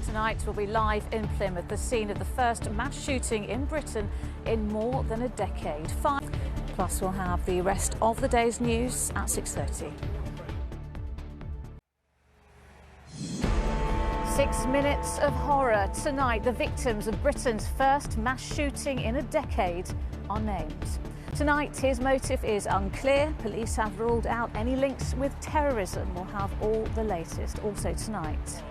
Tonight we'll be live in Plymouth, the scene of the first mass shooting in Britain in more than a decade. Plus we'll have the rest of the day's news at 6:30. 6 minutes of horror. Tonight, the victims of Britain's first mass shooting in a decade are named. Tonight, his motive is unclear. Police have ruled out any links with terrorism. We'll have all the latest also tonight.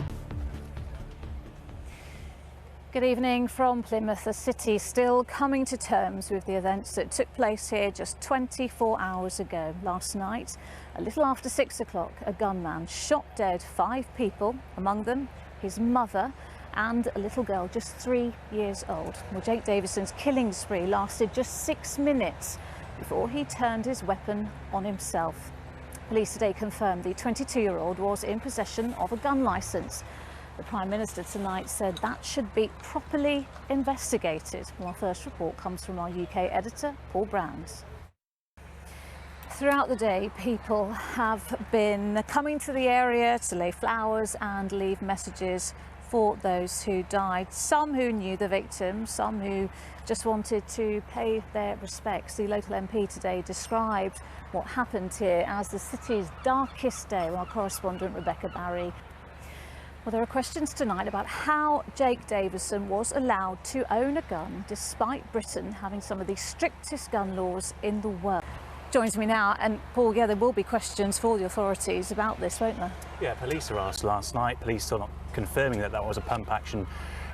Good evening from Plymouth, the city still coming to terms with the events that took place here just 24 hours ago. Last night, a little after 6 o'clock, a gunman shot dead 5 people, among them his mother and a little girl just 3 years old. Well, Jake Davison's killing spree lasted just 6 minutes before he turned his weapon on himself. Police today confirmed the 22-year-old was in possession of a gun licence. The Prime Minister tonight said that should be properly investigated. Well, our first report comes from our UK editor, Paul Brands. Throughout the day, people have been coming to the area to lay flowers and leave messages for those who died. Some who knew the victims, some who just wanted to pay their respects. The local MP today described what happened here as the city's darkest day. Our correspondent Rebecca Barry. Well, there are questions tonight about how Jake Davison was allowed to own a gun despite Britain having some of the strictest gun laws in the world. Joins me now, and Paul, yeah, there will be questions for the authorities about this, won't there? Yeah, police were asked last night. Police still not confirming that that was a pump-action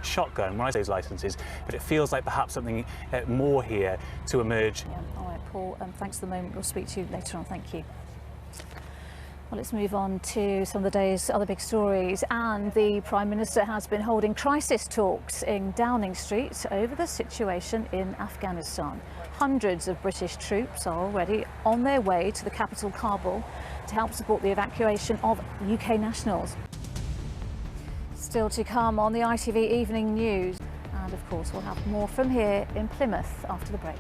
shotgun when I say those licences, but it feels like perhaps something more here to emerge. Yeah, all right, Paul, thanks for the moment. We'll speak to you later on. Thank you. Well, let's move on to some of the day's other big stories. And the Prime Minister has been holding crisis talks in Downing Street over the situation in Afghanistan. Hundreds of British troops are already on their way to the capital, Kabul, to help support the evacuation of UK nationals. Still to come on the ITV Evening News. And of course, we'll have more from here in Plymouth after the break.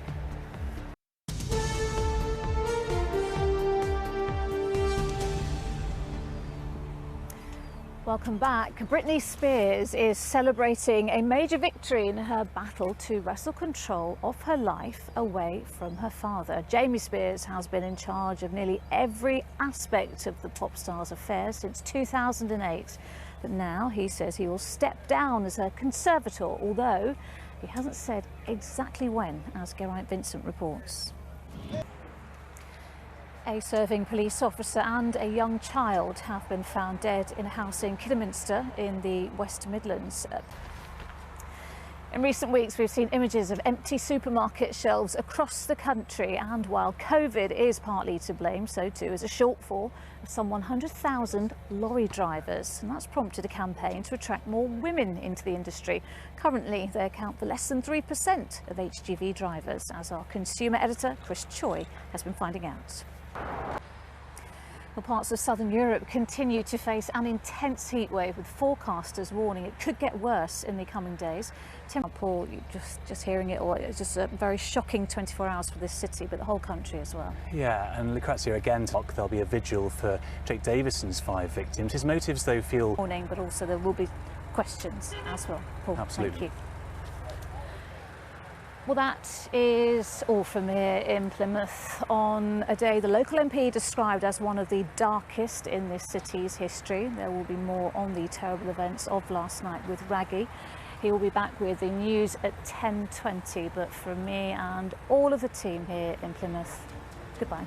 Welcome back. Britney Spears is celebrating a major victory in her battle to wrestle control of her life away from her father. Jamie Spears has been in charge of nearly every aspect of the pop star's affairs since 2008. But now he says he will step down as her conservator, although he hasn't said exactly when, as Geraint Vincent reports. A serving police officer and a young child have been found dead in a house in Kidderminster in the West Midlands. In recent weeks, we've seen images of empty supermarket shelves across the country, and while COVID is partly to blame, so too is a shortfall of some 100,000 lorry drivers. And that's prompted a campaign to attract more women into the industry. Currently, they account for less than 3% of HGV drivers, as our consumer editor, Chris Choi, has been finding out. Well, parts of southern Europe continue to face an intense heat wave, with forecasters warning it could get worse in the coming days. Paul, just hearing it all, it's just a very shocking 24 hours for this city, but the whole country as well. Yeah, and Lucrezia again, there'll be a vigil for Jake Davison's 5 victims. His motives, though, feel... Warning, but also there will be questions as well. Paul, absolutely. Thank you. Well, that is all from here in Plymouth on a day the local MP described as one of the darkest in this city's history. There will be more on the terrible events of last night with Raggy. He will be back with the news at 10:20, but from me and all of the team here in Plymouth, goodbye.